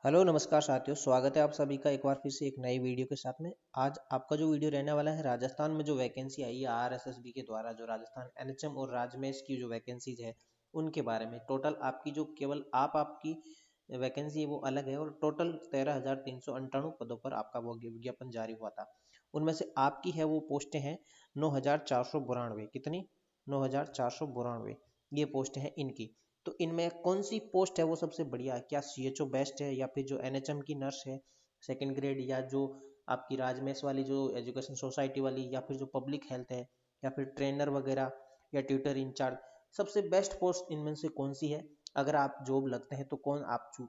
Hello नमस्कार साथियों, स्वागत है आप सभी का एक बार फिर से एक नई वीडियो के साथ में। आज आपका जो वीडियो रहने वाला है, राजस्थान में जो वैकेंसी आई है आरएसएसबी के द्वारा, जो राजस्थान एनएचएम और राजमेश की जो वैकेंसीज है उनके बारे में। टोटल आपकी जो केवल आपकी वैकेंसी है वो अलग है, और टोटल 13,398 पदों पर आपका वो विज्ञापन जारी हुआ था। उनमें से आपकी है वो पोस्टें हैं 9,492। कितनी? 9,492 ये पोस्टें हैं इनकी। तो इनमें कौन सी पोस्ट है वो सबसे बढ़िया है? क्या सीएचओ बेस्ट है, या फिर जो एनएचएम की नर्स है सेकंड ग्रेड, या जो आपकी राजमेश वाली जो एजुकेशन सोसाइटी वाली, या फिर जो पब्लिक हेल्थ है, या फिर ट्रेनर वगैरह, या ट्यूटर इंचार्ज? सबसे बेस्ट पोस्ट इनमें से कौन सी है? अगर आप जॉब लगते हैं तो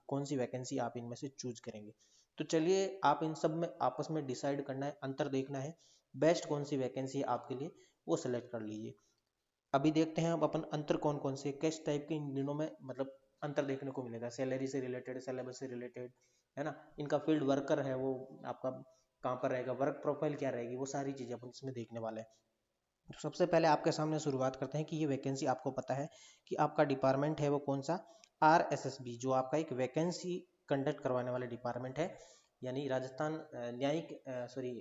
कौन सी वैकेंसी आप इनमें से चूज करेंगे? तो चलिए, आप इन सब में आपस में डिसाइड करना है, अंतर देखना है, बेस्ट कौन सी वैकेंसी है आपके लिए वो सेलेक्ट कर लीजिए। अभी देखते हैं हम अपन अंतर कौन कौन से किस टाइप के इन दिनों में मतलब अंतर देखने को मिलेगा। सैलरी से रिलेटेड, सिलेबस से रिलेटेड, है ना। इनका फील्ड वर्कर है वो आपका कहाँ पर रहेगा, वर्क प्रोफाइल क्या रहेगी, वो सारी चीजें अपन इसमें देखने वाले हैं। तो सबसे पहले आपके सामने शुरुआत करते हैं कि ये वैकेंसी आपको पता है कि आपका डिपार्टमेंट है वो कौन सा? आरएसएसबी, जो आपका एक वैकेंसी कंडक्ट करवाने वाला डिपार्टमेंट है, यानी राजस्थान न्यायिक सॉरी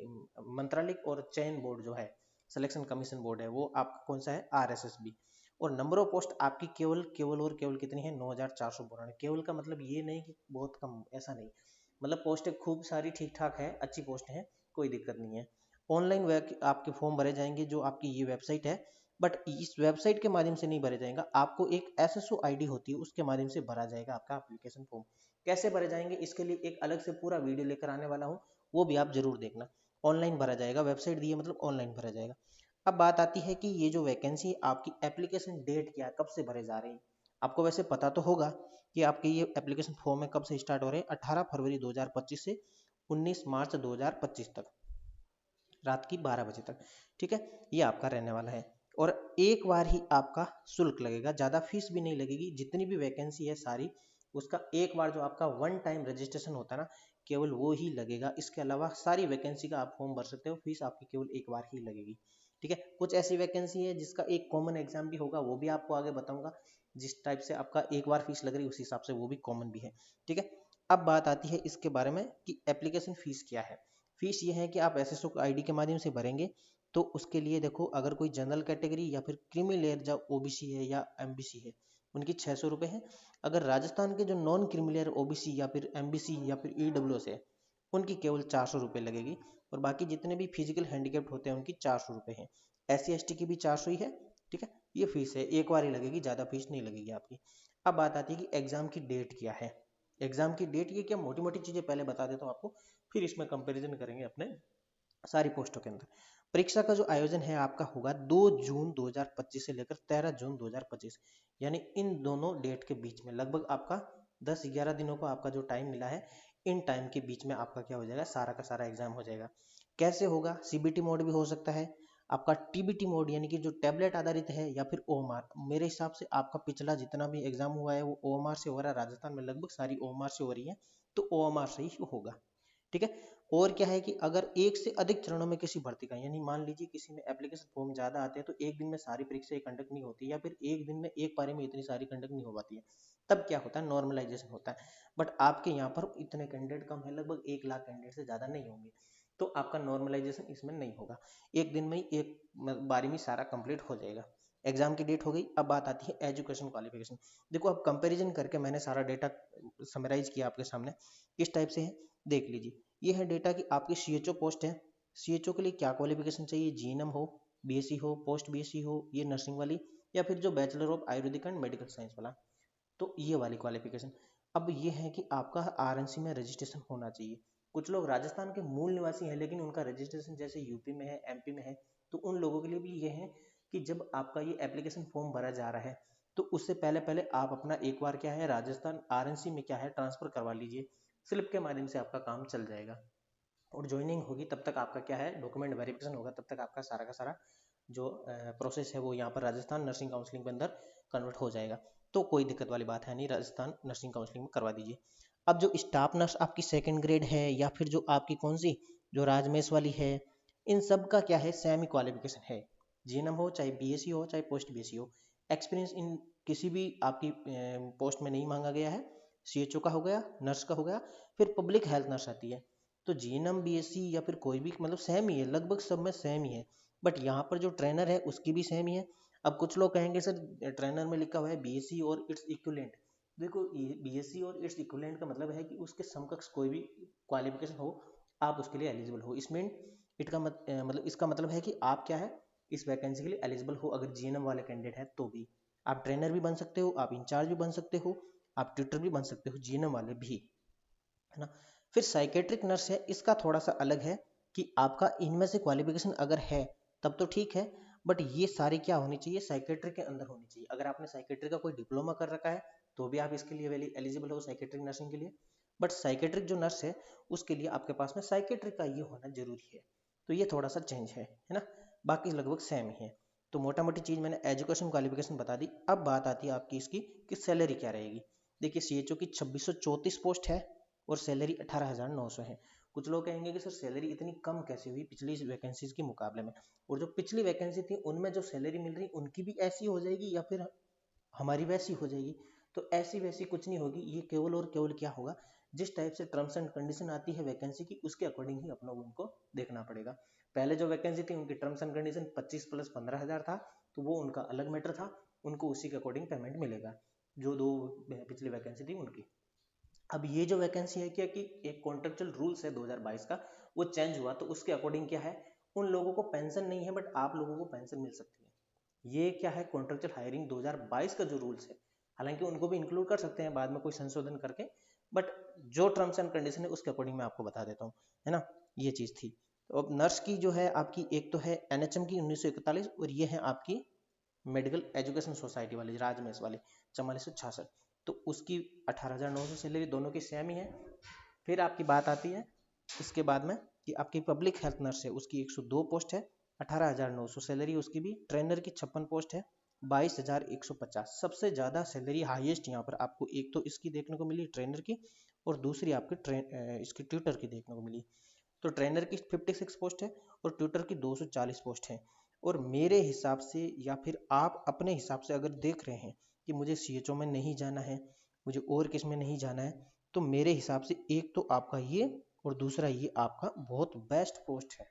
मंत्रालय और चयन बोर्ड जो है, सिलेक्शन कमीशन बोर्ड है, वो आपका कौन सा है? आरएसएसबी। और नंबर ऑफ पोस्ट आपकी केवल केवल और केवल कितनी है? 9,492। केवल का मतलब ये नहीं कि बहुत कम, ऐसा नहीं। मतलब पोस्टें खूब सारी ठीक ठाक है, अच्छी पोस्ट है, कोई दिक्कत नहीं है। ऑनलाइन आपके फॉर्म भरे जाएंगे, जो आपकी ये वेबसाइट है। बट इस वेबसाइट के माध्यम से नहीं भरे जाएगा, आपको एक एसएसओ आईडी होती है, उसके माध्यम से भरा जाएगा आपका एप्लीकेशन फॉर्म। कैसे भरे जाएंगे इसके लिए एक अलग से पूरा वीडियो लेकर आने वाला हूँ, वो भी आप जरूर देखना। ऑनलाइन भरा जाएगा, वेबसाइट दी है मतलब ऑनलाइन भरा जाएगा। अब बात आती है कि ये जो वैकेंसी आपकी एप्लीकेशन डेट क्या है, कब से भरे जा रहे हैं? आपको वैसे पता तो होगा कि आपके ये एप्लीकेशन फॉर्म है कब से स्टार्ट हो रहे हैं। 18 फरवरी 2025 से 19 मार्च 2025 तक, रात की 12 बजे तक। ठीक है, ये आपका रहने वाला है। और एक बार ही आपका शुल्क लगेगा, ज़्यादा फीस भी नहीं लगेगी। जितनी भी वैकेंसी है सारी, उसका एक बार जो आपका वन टाइम रजिस्ट्रेशन होता है ना, केवल वो ही लगेगा। इसके अलावा सारी वैकेंसी का आप फॉर्म भर सकते हो, फीस आपकी केवल एक बार ही लगेगी। ठीक है, कुछ ऐसी वैकेंसी है जिसका एक कॉमन एग्जाम भी होगा, वो भी आपको आगे बताऊंगा। जिस टाइप से आपका एक बार फीस लग रही है उस हिसाब से वो भी कॉमन भी है। ठीक है, अब बात आती है इसके बारे में कि एप्लीकेशन फीस क्या है। फीस ये है कि आप एसएसओ आईडी के माध्यम से भरेंगे, तो उसके लिए देखो, अगर कोई जनरल कैटेगरी या फिर क्रीमी लेयर जो ओबीसी है या एमबीसी है, उनकी 600 रुपये है। अगर राजस्थान के जो नॉन क्रीमी लेयर ओबीसी या फिर एमबीसी या फिर ईडब्ल्यूएस है, उनकी केवल 400 रुपये लगेगी। और बाकी जितने भी फिजिकल हैंडीकेप्ड होते हैं उनकी 400 रुपये है। SC ST की भी 400 ही है। ठीक है, ये फीस है, एक बार ही लगेगी, ज़्यादा फीस नहीं लगेगी आपकी। अब बात आती है कि एग्जाम की डेट क्या है। एग्जाम की डेट ये क्या, मोटी मोटी चीज़ें पहले बता देता हूँ आपको, फिर इसमें कंपैरिजन करेंगे अपने सारी पोस्टों के अंदर। परीक्षा का जो आयोजन है आपका होगा 2 जून 2025 से लेकर 13 जून 2025, यानी इन दोनों डेट के बीच में लगभग आपका 10-11 दिनों को आपका जो टाइम मिला है, इन टाइम के बीच में आपका क्या हो जाएगा, सारा का सारा एग्जाम हो जाएगा। कैसे होगा? सीबीटी मोड भी हो सकता है, आपका टीबीटी मोड यानी कि जो टैबलेट आधारित है, या फिर ओएमआर। मेरे हिसाब से आपका पिछला जितना भी एग्जाम हुआ है वो ओएमआर से हो रहा है, राजस्थान में लगभग सारी ओएमआर से हो रही है, तो ओएमआर से ही होगा। ठीक है, और क्या है कि अगर एक से अधिक चरणों में किसी भर्ती का, यानी मान लीजिए किसी में एप्लीकेशन फॉर्म ज्यादा आते हैं, तो एक दिन में सारी परीक्षाएं कंडक्ट नहीं होती, या फिर एक दिन में एक पारी में इतनी सारी कंडक्ट नहीं हो पाती है, तब क्या होता है, नॉर्मलाइजेशन होता है। बट आपके यहाँ पर इतने कैंडिडेट कम है, लगभग 1 लाख कैंडिडेट से ज्यादा नहीं होंगे, तो आपका नॉर्मलाइजेशन इसमें नहीं होगा। एक दिन में ही एक बारी में सारा कंप्लीट हो जाएगा। एग्जाम की डेट हो गई। अब बात आती है एजुकेशन क्वालिफिकेशन। देखो, अब कंपैरिजन करके मैंने सारा डेटा समराइज किया आपके सामने, किस टाइप से है देख लीजिए। ये है डेटा कि आपकी सीएचओ पोस्ट है, सीएचओ के लिए क्या क्वालिफिकेशन चाहिए, जीएनएम हो, बीएससी हो, पोस्ट बीएससी हो, ये नर्सिंग वाली, या फिर जो bachelor of Ayurvedic and medical science वाला, तो ये वाली क्वालिफिकेशन। अब ये है कि आपका आरएनसी में रजिस्ट्रेशन होना चाहिए। कुछ लोग राजस्थान के मूल निवासी हैं, लेकिन उनका रजिस्ट्रेशन जैसे यूपी में है, एमपी में है, तो उन लोगों के लिए भी ये है कि जब आपका ये एप्लीकेशन फॉर्म भरा जा रहा है, तो उससे पहले पहले आप अपना एक बार क्या है, राजस्थान आरएनसी में क्या है, ट्रांसफर करवा लीजिए। स्लिप के माध्यम से आपका काम चल जाएगा, और ज्वाइनिंग होगी तब तक आपका क्या है, डॉक्यूमेंट वेरिफिकेशन होगा, तब तक आपका सारा का सारा जो प्रोसेस है वो यहाँ पर राजस्थान नर्सिंग काउंसलिंग के अंदर कन्वर्ट हो जाएगा। तो कोई दिक्कत वाली बात है नहीं, राजस्थान नर्सिंग काउंसलिंग में करवा दीजिए। अब जो स्टाफ नर्स आपकी सेकंड ग्रेड है, या फिर जो आपकी कौन सी जो राजमेश वाली है, इन सब का क्या है, सेमी क्वालिफिकेशन है। जीएनएम हो, चाहे बीएससी हो, चाहे पोस्ट बीएससी हो। एक्सपीरियंस इन किसी भी आपकी पोस्ट में नहीं मांगा गया है, CHO का हो गया, नर्स का हो गया, फिर पब्लिक हेल्थ नर्स आती है। तो GNM BSc या फिर कोई भी मतलब सेम ही है, लगभग सब में सेम ही है, बट यहाँ पर जो ट्रेनर है उसकी भी सेम ही है। अब कुछ लोग कहेंगे सर ट्रेनर में लिखा हुआ है BSc और इट्स इक्विवेलेंट। देखो ये BSc और इट्स इक्विवेलेंट का मतलब है कि उसके समकक्ष कोई भी क्वालिफिकेशन हो, आप उसके लिए एलिजिबल हो। इसमें मतलब इसका मतलब है कि आप क्या है, इस वैकेंसी के लिए एलिजिबल हो। अगर GNM वाले कैंडिडेट है तो भी आप ट्रेनर भी बन सकते हो, आप इंचार्ज भी बन सकते हो, आप ट्यूटर भी बन सकते हो, GNM वाले भी, है ना। फिर साइकेट्रिक नर्स है, इसका थोड़ा सा अलग है कि आपका इनमें से क्वालिफिकेशन अगर है तब तो ठीक है, बट ये सारी क्या होनी चाहिए, साइकेट्रिक के अंदर होनी चाहिए। अगर आपने साइकेट्रिक का कोई डिप्लोमा कर रखा है तो भी आप इसके लिए एलिजिबल हो साइकेट्रिक नर्सिंग के लिए। बट साइकेट्रिक जो नर्स है उसके लिए आपके पास में साइकेट्रिक का ये होना जरूरी है। तो ये थोड़ा सा चेंज है ना, बाकी लगभग सेम ही है। तो मोटा मोटी चीज़ मैंने एजुकेशन क्वालिफिकेशन बता दी। अब बात आती है आपकी इसकी कि सैलरी क्या रहेगी। देखिए CHO की 2634 पोस्ट है और सैलरी 18,900 है। कुछ लोग कहेंगे कि सर सैलरी इतनी कम कैसे हुई पिछली वैकेंसीज के मुकाबले में, और जो पिछली वैकेंसी थी उनमें जो सैलरी मिल रही उनकी भी ऐसी हो जाएगी या फिर हमारी वैसी हो जाएगी? तो ऐसी वैसी कुछ नहीं होगी, ये केवल और केवल क्या होगा, जिस टाइप से टर्म्स एंड कंडीशन आती है वैकेंसी की उसके अकॉर्डिंग ही अपना उनको देखना पड़ेगा। पहले जो वैकेंसी थी उनकी टर्म्स एंड कंडीशन 25 प्लस 15,000 था, तो वो उनका अलग मैटर था, उनको उसी के अकॉर्डिंग पेमेंट मिलेगा जो दो पिछली वैकेंसी थी उनकी। अब ये जो वैकेंसी है क्या कि एक कॉन्ट्रेक्चुअल रूल्स है 2022 का, वो चेंज हुआ तो उसके अकॉर्डिंग क्या है, उन लोगों को पेंशन नहीं है बट आप लोगों को पेंशन मिल सकती है। ये क्या है, कॉन्ट्रेक्चुअल हायरिंग 2022 का जो रूल्स है, हालांकि उनको भी इंक्लूड कर सकते हैं बाद में कोई संशोधन करके, बट जो टर्म्स एंड कंडीशन है उसके अकॉर्डिंग मैं आपको बता देता हूँ, है ना। ये चीज़ थी। तो अब नर्स की जो है आपकी, एक तो है NHM की 1941 और ये है आपकी मेडिकल एजुकेशन सोसाइटी वाली राजमेश वाली 4466, तो उसकी 18,900 सैलरी, दोनों की सेम ही है। फिर आपकी बात आती है इसके बाद में कि आपकी पब्लिक हेल्थ नर्स है, उसकी 102 पोस्ट है, 18,900 सैलरी उसकी भी। ट्रेनर की 56 पोस्ट है, 22,150। सबसे ज़्यादा सैलरी हाईएस्ट यहाँ पर आपको एक तो इसकी देखने को मिली ट्रेनर की, और दूसरी आपकी इसकी ट्यूटर की देखने को मिली। तो ट्रेनर की 56 पोस्ट है और ट्यूटर की 240 पोस्ट है। और मेरे हिसाब से या फिर आप अपने हिसाब से अगर देख रहे हैं कि मुझे CHO में नहीं जाना है, मुझे और किस में नहीं जाना है, तो मेरे हिसाब से एक तो आपका ये और दूसरा ये आपका बहुत बेस्ट पोस्ट है।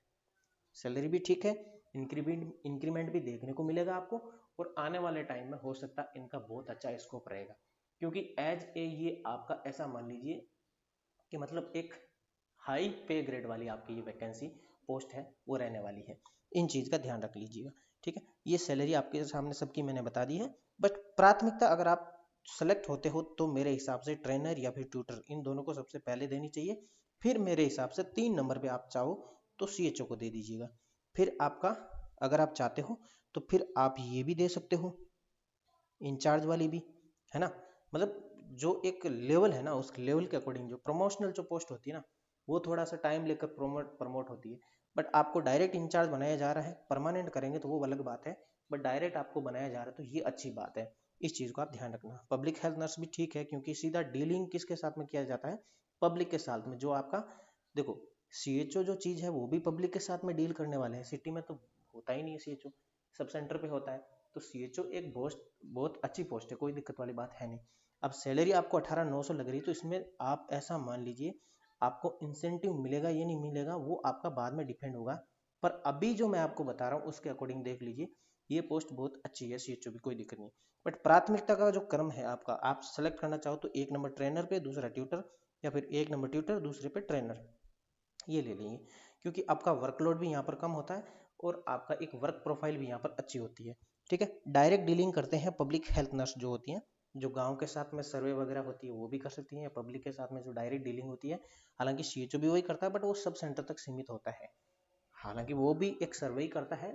सैलरी भी ठीक है, इंक्रीमेंट भी देखने को मिलेगा आपको, और आने वाले टाइम में हो सकता है इनका बहुत अच्छा स्कोप रहेगा, क्योंकि एज ए ये आपका ऐसा मान लीजिए कि मतलब एक हाई पे ग्रेड वाली आपकी ये वैकेंसी पोस्ट है वो रहने वाली है। इन चीज़ का ध्यान रख लीजिएगा, ठीक है। ये सैलरी आपके सामने सबकी मैंने बता दी है, बट प्राथमिकता अगर आप सेलेक्ट होते हो तो मेरे हिसाब से ट्रेनर या फिर ट्यूटर, इन दोनों को सबसे पहले देनी चाहिए। फिर मेरे हिसाब से 3 नंबर पे आप चाहो तो CHO को दे दीजिएगा। फिर आपका, अगर आप चाहते हो तो फिर आप ये भी दे सकते हो, इंचार्ज वाली भी, है ना। मतलब जो एक लेवल है ना, उस लेवल के अकॉर्डिंग जो प्रमोशनल जो पोस्ट होती है ना, वो थोड़ा सा टाइम लेकर प्रमोट होती है। बट आपको डायरेक्ट इंचार्ज बनाया जा रहा है, परमानेंट करेंगे तो वो अलग बात है, बट डायरेक्ट आपको बनाया जा रहा है तो ये अच्छी बात है। इस चीज़ को आप ध्यान रखना। पब्लिक हेल्थ नर्स भी ठीक है, क्योंकि सीधा डीलिंग किसके साथ में किया जाता है, पब्लिक के साथ में। जो आपका देखो CHO जो चीज़ है वो भी पब्लिक के साथ में डील करने वाले हैं, सिटी में तो होता ही नहीं है CHO, सब सेंटर पे होता है। तो CHO एक बहुत अच्छी पोस्ट है, कोई दिक्कत वाली बात है नहीं। अब सैलरी आपको 18,900 लग रही है, तो इसमें आप ऐसा मान लीजिए आपको इंसेंटिव मिलेगा ये नहीं मिलेगा वो आपका बाद में डिपेंड होगा, पर अभी जो मैं आपको बता रहा हूँ उसके अकॉर्डिंग देख लीजिए, ये पोस्ट बहुत अच्छी है CHO भी, कोई दिक्कत नहीं। बट प्राथमिकता का जो क्रम है आपका, आप सेलेक्ट करना चाहो तो 1 नंबर ट्रेनर पे, दूसरा ट्यूटर, या फिर 1 नंबर ट्यूटर दूसरे पे ट्रेनर, ये ले लेंगे। क्योंकि आपका वर्कलोड भी यहाँ पर कम होता है और आपका एक वर्क प्रोफाइल भी यहाँ पर अच्छी होती है, ठीक है। डायरेक्ट डीलिंग करते हैं पब्लिक हेल्थ नर्स जो होती हैं, जो गांव के साथ में सर्वे वगैरह होती है वो भी कर सकती हैं, या पब्लिक के साथ में जो डायरेक्ट डीलिंग होती है, हालांकि CHO भी वही करता है बट वो सब सेंटर तक सीमित होता है, हालांकि वो भी एक सर्वे ही करता है,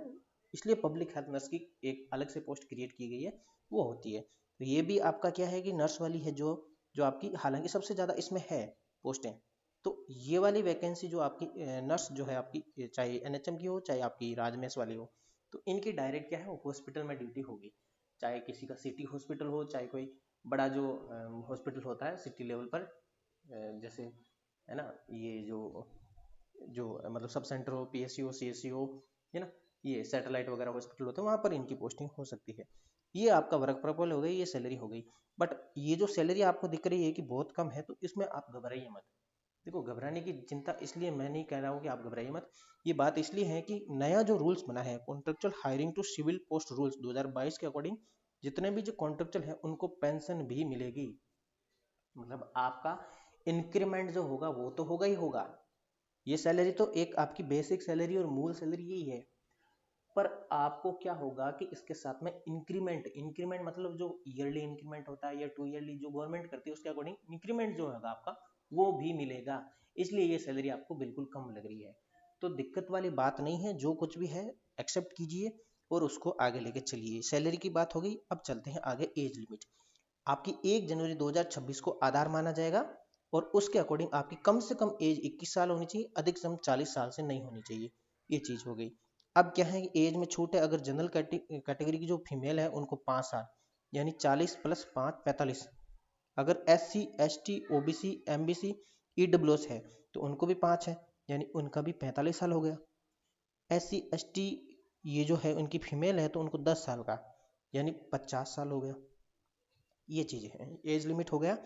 इसलिए पब्लिक हेल्थ नर्स की एक अलग से पोस्ट क्रिएट की गई है, वो होती है। तो ये भी आपका क्या है कि नर्स वाली है जो जो आपकी, हालांकि सबसे ज़्यादा इसमें है पोस्टें। तो ये वाली वैकेंसी जो आपकी नर्स जो है आपकी, चाहे NHM की हो चाहे आपकी राजमेश वाली हो, तो इनकी डायरेक्ट क्या है हॉस्पिटल में ड्यूटी होगी, चाहे किसी का सिटी हॉस्पिटल हो, चाहे कोई बड़ा जो हॉस्पिटल होता है सिटी लेवल पर, जैसे है ना, ये जो जो मतलब सब सेंटर हो, PSC हो, CSC हो, है ना, ये सैटेलाइट वगैरह हॉस्पिटल होते हैं, वहाँ पर इनकी पोस्टिंग हो सकती है। ये आपका वर्क प्रोफाइल हो गई, ये सैलरी हो गई। बट ये जो सैलरी आपको दिख रही है कि बहुत कम है, तो इसमें आप घबराइए मत। देखो, घबराने की चिंता इसलिए मैं नहीं कह रहा हूँ कि आप घबराइए मत। ये बात इसलिए है कि नया जो रूल्स बना है, contractual hiring to civil post rules 2022 के अकॉर्डिंग, जितने भी जो कॉन्ट्रेक्चुअल है उनको पेंशन भी मिलेगी। मतलब आपका इंक्रीमेंट जो होगा वो तो होगा ही होगा। ये सैलरी तो एक आपकी बेसिक सैलरी और मूल सैलरी यही है, पर आपको क्या होगा कि इसके साथ में इंक्रीमेंट, इंक्रीमेंट मतलब जो ईयरली इंक्रीमेंट होता है या 2 ईयरली जो गवर्नमेंट करती है, उसके अकॉर्डिंग इंक्रीमेंट जो होगा आपका वो भी मिलेगा। इसलिए ये सैलरी आपको बिल्कुल कम लग रही है। तो दिक्कत वाली बात नहीं है, जो कुछ भी है एक्सेप्ट कीजिए और उसको आगे लेके चलिए। सैलरी की बात हो गई, अब चलते हैं आगे। एज लिमिट आपकी 1 जनवरी 2026 को आधार माना जाएगा और उसके अकॉर्डिंग आपकी कम से कम एज 21 साल होनी चाहिए, अधिकतम 40 साल से नहीं होनी चाहिए। ये चीज हो गई। अब क्या है कि एज में छूट है, अगर जनरल कैटेगरी की जो फीमेल है उनको 5 साल, यानी 40 प्लस 5 45। अगर SC ST OBC MBC EWS है तो उनको भी 5 है, यानी उनका भी 45 साल हो गया। SC ST ये जो है उनकी फीमेल है तो उनको 10 साल का, यानी 50 साल हो गया। ये चीज़ें हैं, एज लिमिट हो गया।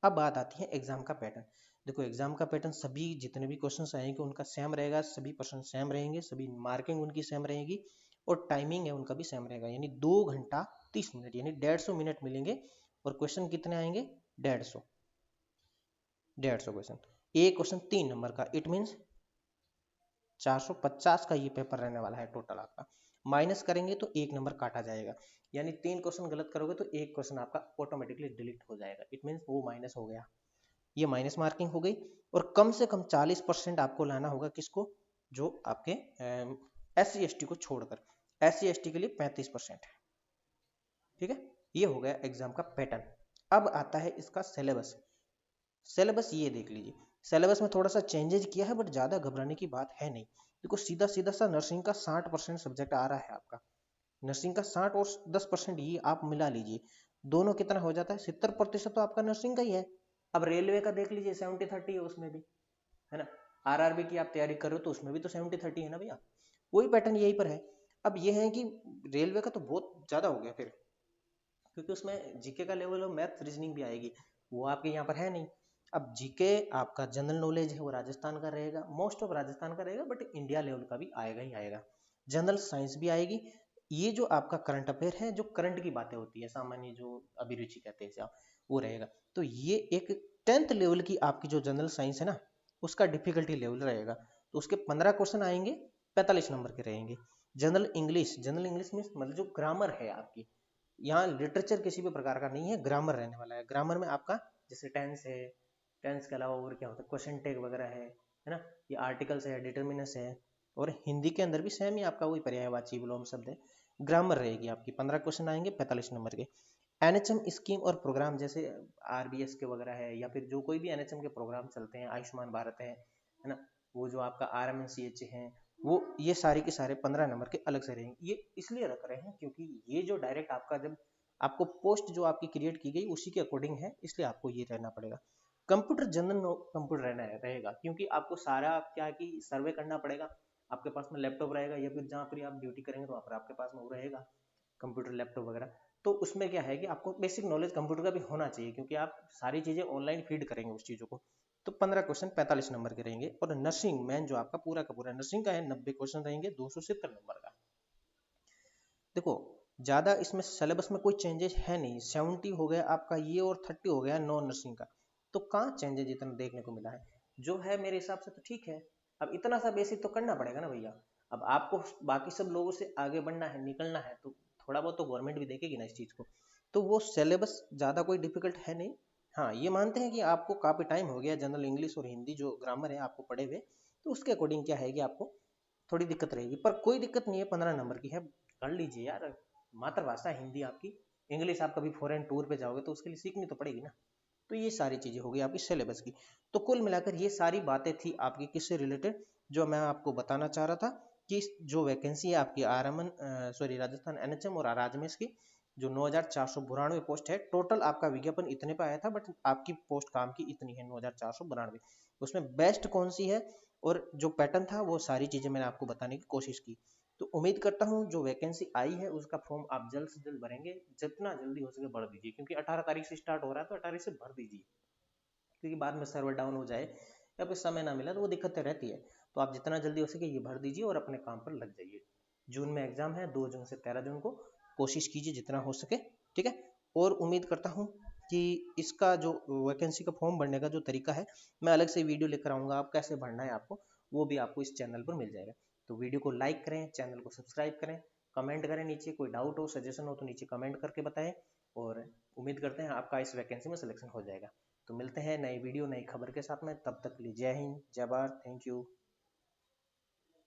अब बात आती है एग्जाम का पैटर्न। देखो, एग्जाम का पैटर्न सभी जितने भी क्वेश्चंस आएंगे उनका सेम रहेगा, सभी पर्सन सेम रहेंगे, सभी मार्किंग उनकी सेम रहेगी और टाइमिंग है उनका भी सेम रहेगा, यानी 2 घंटा 30 मिनट, यानी 150 मिनट मिलेंगे। और क्वेश्चन कितने आएंगे? 150। 150 क्वेश्चन, एक क्वेश्चन 3 नंबर का, इट मीन्स 450 का ये पेपर रहने वाला है टोटल आपका। माइनस करेंगे तो 1 नंबर काटा जाएगा, यानी 3 क्वेश्चन गलत करोगे तो एक क्वेश्चन आपका ऑटोमेटिकली डिलीट हो जाएगा, इट मीन्स वो माइनस हो गया। ये माइनस मार्किंग हो गई। और कम से कम 40% आपको लाना होगा, किसको? जो आपके SC ST को छोड़कर। SC ST के लिए 35% है। ठीक है, ये हो गया एग्जाम का पैटर्न। अब आता है इसका सिलेबस। सिलेबस ये देख लीजिए, सिलेबस में थोड़ा सा चेंजेज किया है, बट ज़्यादा घबराने की बात है नहीं। देखो, सीधा सीधा सा नर्सिंग का 60% सब्जेक्ट आ रहा है आपका। नर्सिंग का 60 और 10% ये आप मिला लीजिए, दोनों कितना हो जाता है? 70% तो आपका नर्सिंग का ही है। अब रेलवे का देख लीजिए, 70-30 है उसमें भी, है ना। RRB की आप तैयारी कर रहे हो तो उसमें भी तो 70-30 है ना भैया। वही पैटर्न यहीं पर है। अब ये है कि रेलवे का तो बहुत ज़्यादा हो गया फिर, क्योंकि उसमें जीके का लेवल और मैथ रीजनिंग भी आएगी, वो आपके यहाँ पर है नहीं। अब जीके आपका जनरल नॉलेज है वो राजस्थान का रहेगा, मोस्ट ऑफ राजस्थान का रहेगा, बट इंडिया लेवल का भी आएगा ही आएगा। जनरल साइंस भी आएगी। ये जो आपका करंट अफेयर है, जो करंट की बातें होती है, सामान्य जो अभिरुचि कहते हैं आप, वो रहेगा। तो ये एक 10th लेवल की आपकी जो जनरल साइंस है ना, उसका डिफिकल्टी लेवल रहेगा। तो उसके 15 क्वेश्चन आएंगे, 45 नंबर के रहेंगे। जनरल इंग्लिश में मतलब जो ग्रामर है आपकी, यहाँ लिटरेचर किसी भी प्रकार का नहीं है, ग्रामर रहने वाला है। ग्रामर में आपका जैसे टेंस है, टेंस के अलावा और क्या होता है, क्वेश्चन टैग वगैरह है ना, ये आर्टिकल्स है, डिटर्मिनस है। और हिंदी के अंदर भी सेम ही आपका वही पर्यायवाची विलोम शब्द है। ग्रामर रहेगी आपकी, 15 क्वेश्चन आएंगे 45 नंबर के। NHM स्कीम और प्रोग्राम जैसे RBS के वगैरह है, या फिर जो कोई भी NHM के प्रोग्राम चलते हैं, आयुष्मान भारत है ना, वो जो आपका RMNCH है, वो ये सारे के सारे 15 नंबर के अलग से रहेंगे। ये इसलिए रख रहे हैं क्योंकि ये जो डायरेक्ट आपका जब आपको पोस्ट जो आपकी क्रिएट की गई उसी के अकॉर्डिंग है, इसलिए आपको ये रहना पड़ेगा। कंप्यूटर जनरल कंप्यूटर रहना रहेगा, क्योंकि आपको सारा क्या कि सर्वे करना पड़ेगा। आपके पास में लैपटॉप रहेगा, या फिर जहाँ पर आप ड्यूटी करेंगे तो वहाँ पर आपके पास में वो रहेगा कंप्यूटर लैपटॉप वगैरह। तो उसमें क्या है कि आपको बेसिक नॉलेज कंप्यूटर का भी होना चाहिए, क्योंकि आप सारी चीज़ें ऑनलाइन फीड करेंगे उस चीज़ों को। तो 15 क्वेश्चन 45 नंबर के रहेंगे। और नर्सिंग मैन जो आपका पूरा का पूरा नर्सिंग का है, 90 क्वेश्चन रहेंगे, 270 नंबर का। देखो, ज़्यादा इसमें सिलेबस में कोई चेंजेस है नहीं। 70 हो गया आपका ये, और 30 हो गया नॉन नर्सिंग का। तो कहाँ चेंजेस इतना देखने को मिला है? जो है मेरे हिसाब से तो ठीक है। अब इतना सा बेसिक तो करना पड़ेगा ना भैया। अब आपको बाकी सब लोगों से आगे बढ़ना है, निकलना है, तो थोड़ा बहुत तो गवर्नमेंट भी देखेगी ना इस चीज़ को। तो वो सिलेबस ज़्यादा कोई डिफिकल्ट है नहीं। हाँ, ये मानते हैं कि आपको काफ़ी टाइम हो गया जनरल इंग्लिश और हिंदी जो ग्रामर है आपको पढ़े हुए, तो उसके अकॉर्डिंग क्या है कि आपको थोड़ी दिक्कत रहेगी, पर कोई दिक्कत नहीं है, 15 नंबर की है, कर लीजिए यार। मातृभाषा हिंदी आपकी, इंग्लिश आप कभी फॉरेन टूर पे जाओगे तो उसके लिए सीखनी तो पड़ेगी ना। तो ये सारी चीज़ें हो गई आपकी सिलेबस की। तो कुल मिलाकर ये सारी बातें थी आपकी किससे रिलेटेड, जो मैं आपको बताना चाह रहा था कि जो वैकेंसी है आपकी राजस्थान NHM और राजमेश की, जो 9492 पोस्ट है, टोटल आपका विज्ञापन इतने पे आया था, बट आपकी पोस्ट काम की इतनी है 9492। उसमें बेस्ट कौन सी है और जो पैटर्न था, वो सारी चीज़ें मैंने आपको बताने की कोशिश की। तो उम्मीद करता हूँ जो वैकेंसी आई है उसका फॉर्म आप जल्द से जल्द भरेंगे, जितना जल्दी हो सके भर दीजिए, क्योंकि 18 तारीख से स्टार्ट हो रहा है तो 18 से भर दीजिए, क्योंकि बाद में सर्वर डाउन हो जाए या फिर समय ना मिला तो वो दिक्कतें रहती है। तो आप जितना जल्दी हो सके ये भर दीजिए और अपने काम पर लग जाइए। जून में एग्जाम है, 2 जून से 13 जून को, कोशिश कीजिए जितना हो सके, ठीक है। और उम्मीद करता हूँ कि इसका जो वैकेंसी का फॉर्म भरने का जो तरीका है, मैं अलग से वीडियो लेकर आऊँगा, आप कैसे भरना है आपको वो भी आपको इस चैनल पर मिल जाएगा। तो वीडियो को लाइक करें, चैनल को सब्सक्राइब करें, कमेंट करें, नीचे कोई डाउट हो सजेशन हो तो नीचे कमेंट करके बताएं। और उम्मीद करते हैं आपका इस वैकेंसी में सिलेक्शन हो जाएगा। तो मिलते हैं नई वीडियो नई खबर के साथ में, तब तक के लिए जय हिंद, जय भारत, थैंक यू।